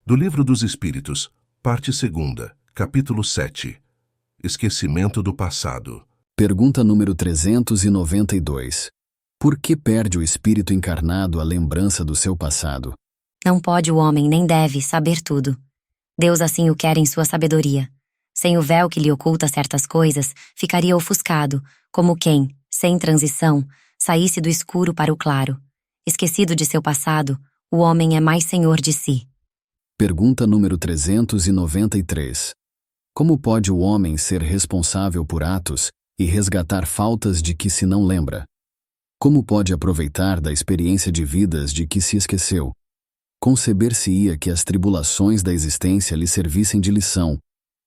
Do Livro dos Espíritos, parte 2ª, capítulo 7. Esquecimento do passado. Pergunta número 392. Por que perde o espírito encarnado a lembrança do seu passado? Não pode o homem nem deve saber tudo. Deus assim o quer em sua sabedoria. Sem o véu que lhe oculta certas coisas, ficaria ofuscado, como quem, sem transição, saísse do escuro para o claro. Esquecido de seu passado, o homem é mais senhor de si. Pergunta número 393. Como pode o homem ser responsável por atos e resgatar faltas de que se não lembra? Como pode aproveitar da experiência de vidas de que se esqueceu? Conceber-se-ia que as tribulações da existência lhe servissem de lição,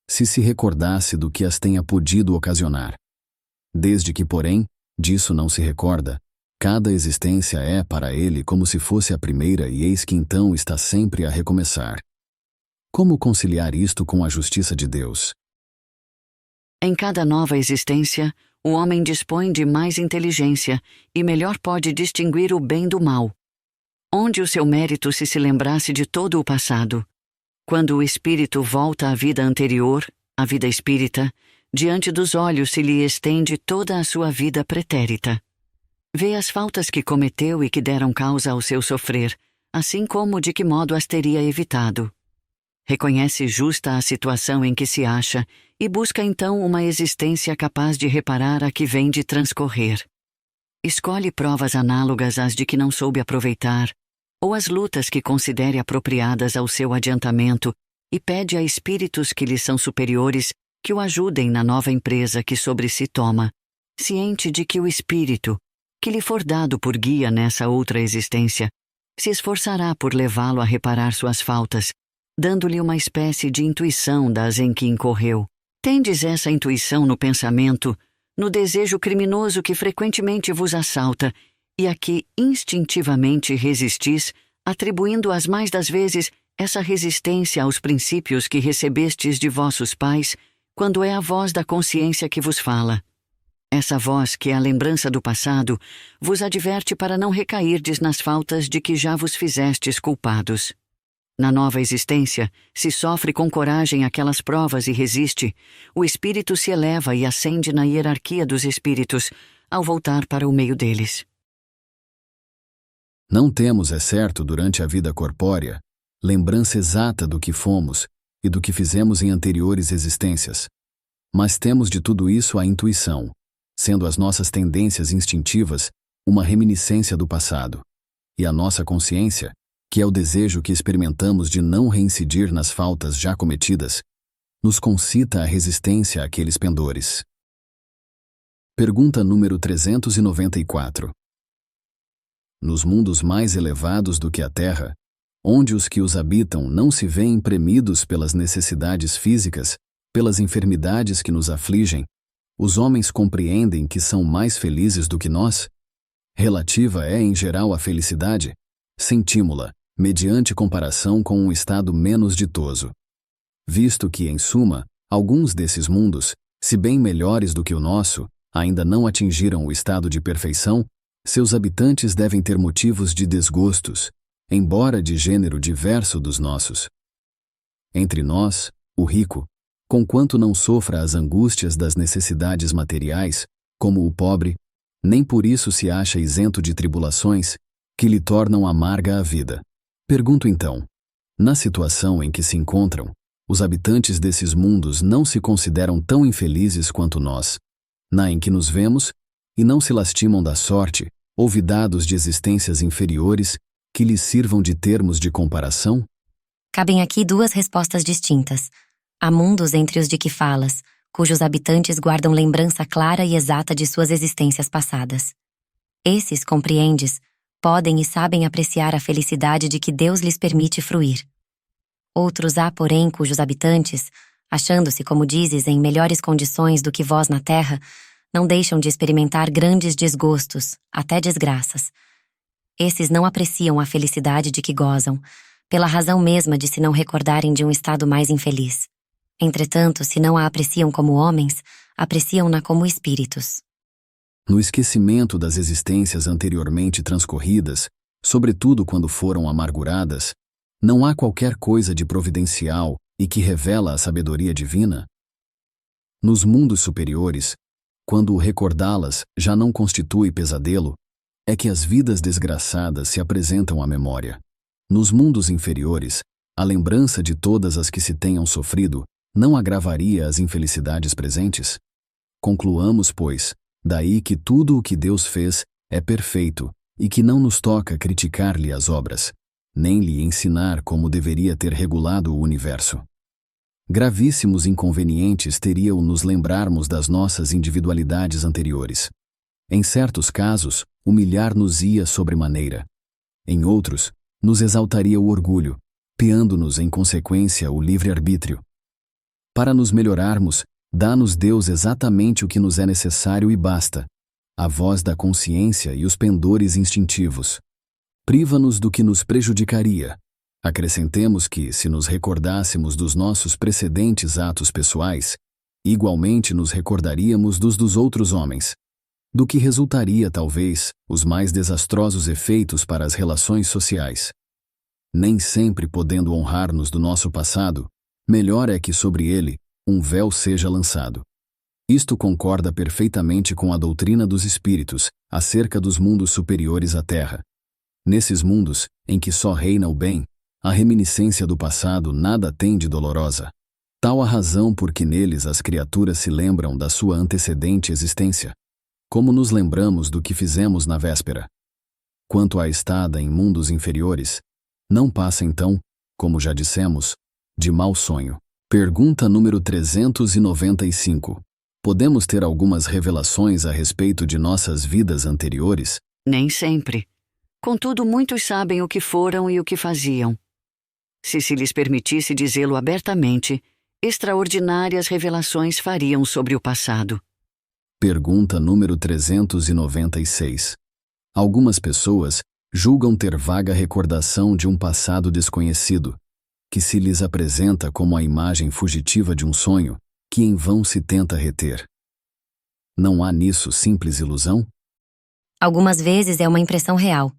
se recordasse do que as tenha podido ocasionar. Desde que, porém, disso não se recorda, cada existência é para ele como se fosse a primeira e eis que então está sempre a recomeçar. Como conciliar isto com a justiça de Deus? Em cada nova existência, o homem dispõe de mais inteligência e melhor pode distinguir o bem do mal. Onde o seu mérito se lembrasse de todo o passado. Quando o espírito volta à vida anterior, à vida espírita, diante dos olhos se lhe estende toda a sua vida pretérita. Vê as faltas que cometeu e que deram causa ao seu sofrer, assim como de que modo as teria evitado. Reconhece justa a situação em que se acha e busca então uma existência capaz de reparar a que vem de transcorrer. Escolhe provas análogas às de que não soube aproveitar, ou as lutas que considere apropriadas ao seu adiantamento e pede a espíritos que lhe são superiores que o ajudem na nova empresa que sobre si toma, ciente de que o espírito, que lhe for dado por guia nessa outra existência, se esforçará por levá-lo a reparar suas faltas, dando-lhe uma espécie de intuição das em que incorreu. Tendes essa intuição no pensamento, no desejo criminoso que frequentemente vos assalta e a que instintivamente resistis, atribuindo as mais das vezes essa resistência aos princípios que recebestes de vossos pais, quando é a voz da consciência que vos fala. Essa voz, que é a lembrança do passado, vos adverte para não recairdes nas faltas de que já vos fizestes culpados. Na nova existência, se sofre com coragem aquelas provas e resiste, o espírito se eleva e ascende na hierarquia dos espíritos, ao voltar para o meio deles. Não temos, é certo, durante a vida corpórea, lembrança exata do que fomos e do que fizemos em anteriores existências. Mas temos de tudo isso a intuição, sendo as nossas tendências instintivas uma reminiscência do passado, e a nossa consciência, que é o desejo que experimentamos de não reincidir nas faltas já cometidas, nos concita a resistência àqueles pendores. Pergunta número 394. Nos mundos mais elevados do que a Terra, onde os que os habitam não se veem premidos pelas necessidades físicas, pelas enfermidades que nos afligem, os homens compreendem que são mais felizes do que nós? Relativa é, em geral, a felicidade? Sentimos-la, mediante comparação com um estado menos ditoso. Visto que, em suma, alguns desses mundos, se bem melhores do que o nosso, ainda não atingiram o estado de perfeição, seus habitantes devem ter motivos de desgostos, embora de gênero diverso dos nossos. Entre nós, o rico, conquanto não sofra as angústias das necessidades materiais, como o pobre, nem por isso se acha isento de tribulações, que lhe tornam amarga a vida. Pergunto então, na situação em que se encontram, os habitantes desses mundos não se consideram tão infelizes quanto nós, na em que nos vemos, e não se lastimam da sorte, olvidados de existências inferiores, que lhes sirvam de termos de comparação? Cabem aqui duas respostas distintas. Há mundos entre os de que falas, cujos habitantes guardam lembrança clara e exata de suas existências passadas. Esses, compreendes, podem e sabem apreciar a felicidade de que Deus lhes permite fruir. Outros há, porém, cujos habitantes, achando-se, como dizes, em melhores condições do que vós na terra, não deixam de experimentar grandes desgostos, até desgraças. Esses não apreciam a felicidade de que gozam, pela razão mesma de se não recordarem de um estado mais infeliz. Entretanto, se não a apreciam como homens, apreciam-na como espíritos. No esquecimento das existências anteriormente transcorridas, sobretudo quando foram amarguradas, Não há qualquer coisa de providencial e que revela a sabedoria divina? Nos mundos superiores, quando o recordá-las já não constitui pesadelo, é que as vidas desgraçadas se apresentam à memória. Nos mundos inferiores, a lembrança de todas as que se tenham sofrido não agravaria as infelicidades presentes? Concluamos, pois, daí que tudo o que Deus fez é perfeito e que não nos toca criticar-lhe as obras, nem lhe ensinar como deveria ter regulado o universo. Gravíssimos inconvenientes teria o nos lembrarmos das nossas individualidades anteriores. Em certos casos, humilhar-nos-ia sobremaneira. Em outros, nos exaltaria o orgulho, peando-nos em consequência o livre-arbítrio. Para nos melhorarmos, dá-nos Deus exatamente o que nos é necessário e basta, a voz da consciência e os pendores instintivos. Priva-nos do que nos prejudicaria. Acrescentemos que, se nos recordássemos dos nossos precedentes atos pessoais, igualmente nos recordaríamos dos outros homens, do que resultaria, talvez, os mais desastrosos efeitos para as relações sociais. Nem sempre podendo honrar-nos do nosso passado, melhor é que sobre ele um véu seja lançado. Isto concorda perfeitamente com a doutrina dos espíritos acerca dos mundos superiores à Terra. Nesses mundos, em que só reina o bem, a reminiscência do passado nada tem de dolorosa. Tal a razão por que neles as criaturas se lembram da sua antecedente existência, como nos lembramos do que fizemos na véspera. Quanto à estada em mundos inferiores, não passa então, como já dissemos, de mau sonho. Pergunta número 395. Podemos ter algumas revelações a respeito de nossas vidas anteriores? Nem sempre. Contudo, muitos sabem o que foram e o que faziam. Se lhes permitisse dizê-lo abertamente, extraordinárias revelações fariam sobre o passado. Pergunta número 396. Algumas pessoas julgam ter vaga recordação de um passado desconhecido, que se lhes apresenta como a imagem fugitiva de um sonho que em vão se tenta reter. Não há nisso simples ilusão? Algumas vezes é uma impressão real,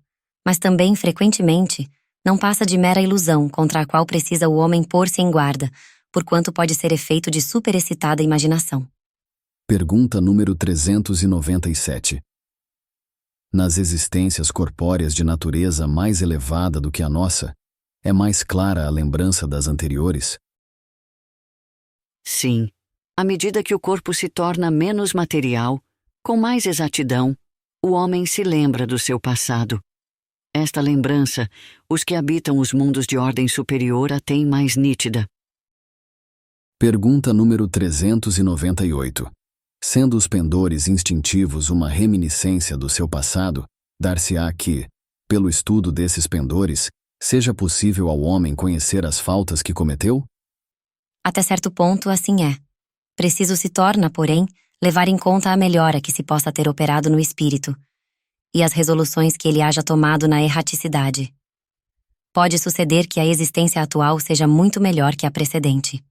mas também, frequentemente, não passa de mera ilusão contra a qual precisa o homem pôr-se em guarda, porquanto pode ser efeito de superexcitada imaginação. Pergunta número 397. Nas existências corpóreas de natureza mais elevada do que a nossa, é mais clara a lembrança das anteriores? Sim. À medida que o corpo se torna menos material, com mais exatidão, o homem se lembra do seu passado. Esta lembrança, os que habitam os mundos de ordem superior a têm mais nítida. Pergunta número 398. Sendo os pendores instintivos uma reminiscência do seu passado, dar-se-á que, pelo estudo desses pendores, seja possível ao homem conhecer as faltas que cometeu? Até certo ponto, assim é. Preciso se torna, porém, levar em conta a melhora que se possa ter operado no espírito e as resoluções que ele haja tomado na erraticidade. Pode suceder que a existência atual seja muito melhor que a precedente.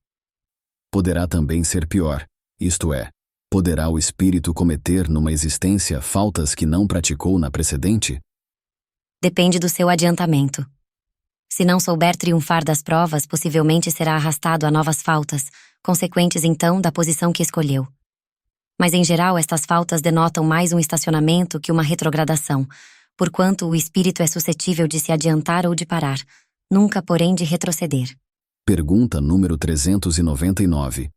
Poderá também ser pior, isto é, poderá o espírito cometer numa existência faltas que não praticou na precedente? Depende do seu adiantamento. Se não souber triunfar das provas, possivelmente será arrastado a novas faltas, consequentes então da posição que escolheu. Mas em geral estas faltas denotam mais um estacionamento que uma retrogradação, porquanto o espírito é suscetível de se adiantar ou de parar, nunca porém de retroceder. Pergunta número 399.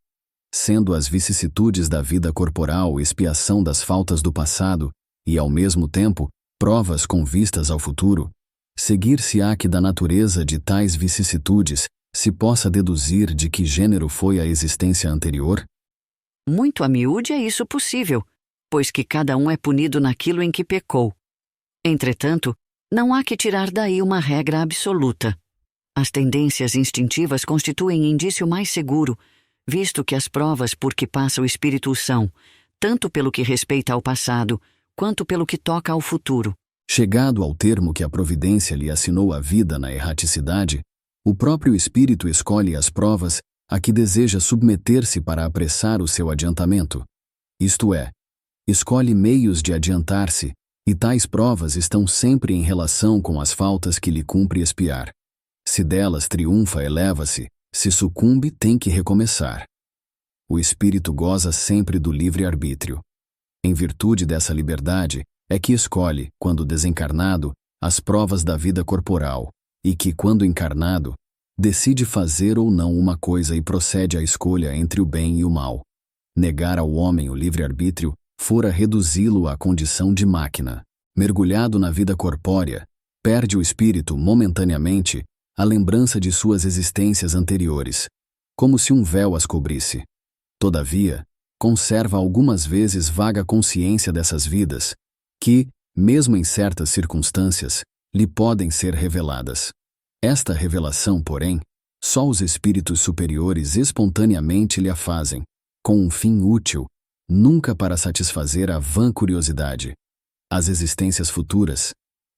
Sendo as vicissitudes da vida corporal expiação das faltas do passado e, ao mesmo tempo, provas com vistas ao futuro, seguir-se-á que da natureza de tais vicissitudes se possa deduzir de que gênero foi a existência anterior? Muito a miúde é isso possível, pois que cada um é punido naquilo em que pecou. Entretanto, não há que tirar daí uma regra absoluta. As tendências instintivas constituem indício mais seguro, visto que as provas por que passa o espírito o são, tanto pelo que respeita ao passado, quanto pelo que toca ao futuro. Chegado ao termo que a providência lhe assinou a vida na erraticidade, o próprio espírito escolhe as provas a que deseja submeter-se para apressar o seu adiantamento. Isto é, escolhe meios de adiantar-se, e tais provas estão sempre em relação com as faltas que lhe cumpre expiar. Se delas triunfa, eleva-se. Se sucumbe, tem que recomeçar. O espírito goza sempre do livre-arbítrio. Em virtude dessa liberdade, é que escolhe, quando desencarnado, as provas da vida corporal, e que, quando encarnado, decide fazer ou não uma coisa e procede à escolha entre o bem e o mal. Negar ao homem o livre-arbítrio fora reduzi-lo à condição de máquina. Mergulhado na vida corpórea, perde o espírito, momentaneamente, a lembrança de suas existências anteriores, como se um véu as cobrisse. Todavia, conserva algumas vezes vaga consciência dessas vidas, que, mesmo em certas circunstâncias, lhe podem ser reveladas. Esta revelação, porém, só os espíritos superiores espontaneamente lhe a fazem, com um fim útil, nunca para satisfazer a vã curiosidade. As existências futuras,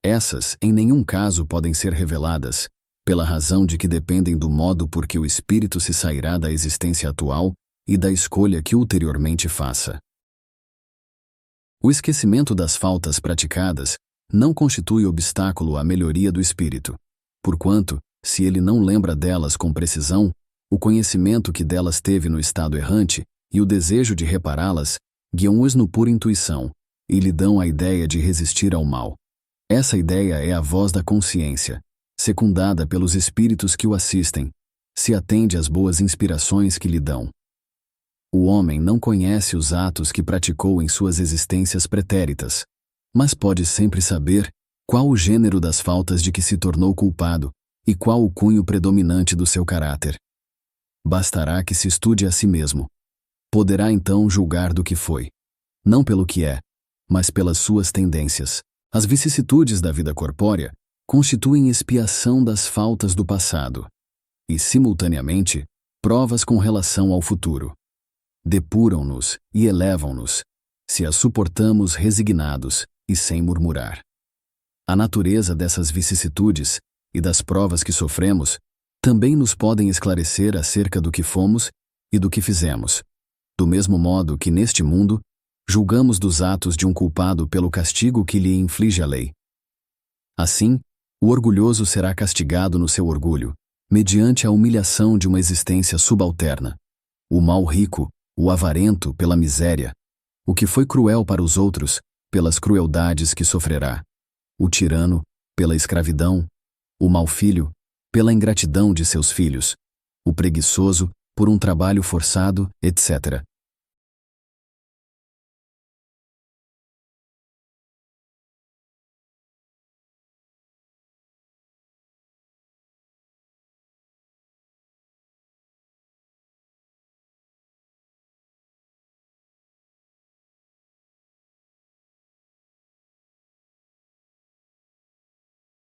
essas em nenhum caso podem ser reveladas, pela razão de que dependem do modo por que o espírito se sairá da existência atual e da escolha que ulteriormente faça. O esquecimento das faltas praticadas não constitui obstáculo à melhoria do espírito, porquanto, se ele não lembra delas com precisão, o conhecimento que delas teve no estado errante e o desejo de repará-las guiam-os-no por intuição e lhe dão a ideia de resistir ao mal. Essa ideia é a voz da consciência, secundada pelos espíritos que o assistem, se atende às boas inspirações que lhe dão. O homem não conhece os atos que praticou em suas existências pretéritas, mas pode sempre saber qual o gênero das faltas de que se tornou culpado e qual o cunho predominante do seu caráter. Bastará que se estude a si mesmo. Poderá então julgar do que foi, não pelo que é, mas pelas suas tendências. As vicissitudes da vida corpórea constituem expiação das faltas do passado e, simultaneamente, provas com relação ao futuro. Depuram-nos e elevam-nos, se as suportamos resignados e sem murmurar. A natureza dessas vicissitudes e das provas que sofremos também nos podem esclarecer acerca do que fomos e do que fizemos, do mesmo modo que, neste mundo, julgamos dos atos de um culpado pelo castigo que lhe inflige a lei. Assim, o orgulhoso será castigado no seu orgulho, mediante a humilhação de uma existência subalterna. O mal rico, o avarento pela miséria, o que foi cruel para os outros, pelas crueldades que sofrerá, o tirano, pela escravidão, o mau filho, pela ingratidão de seus filhos, o preguiçoso, por um trabalho forçado, etc.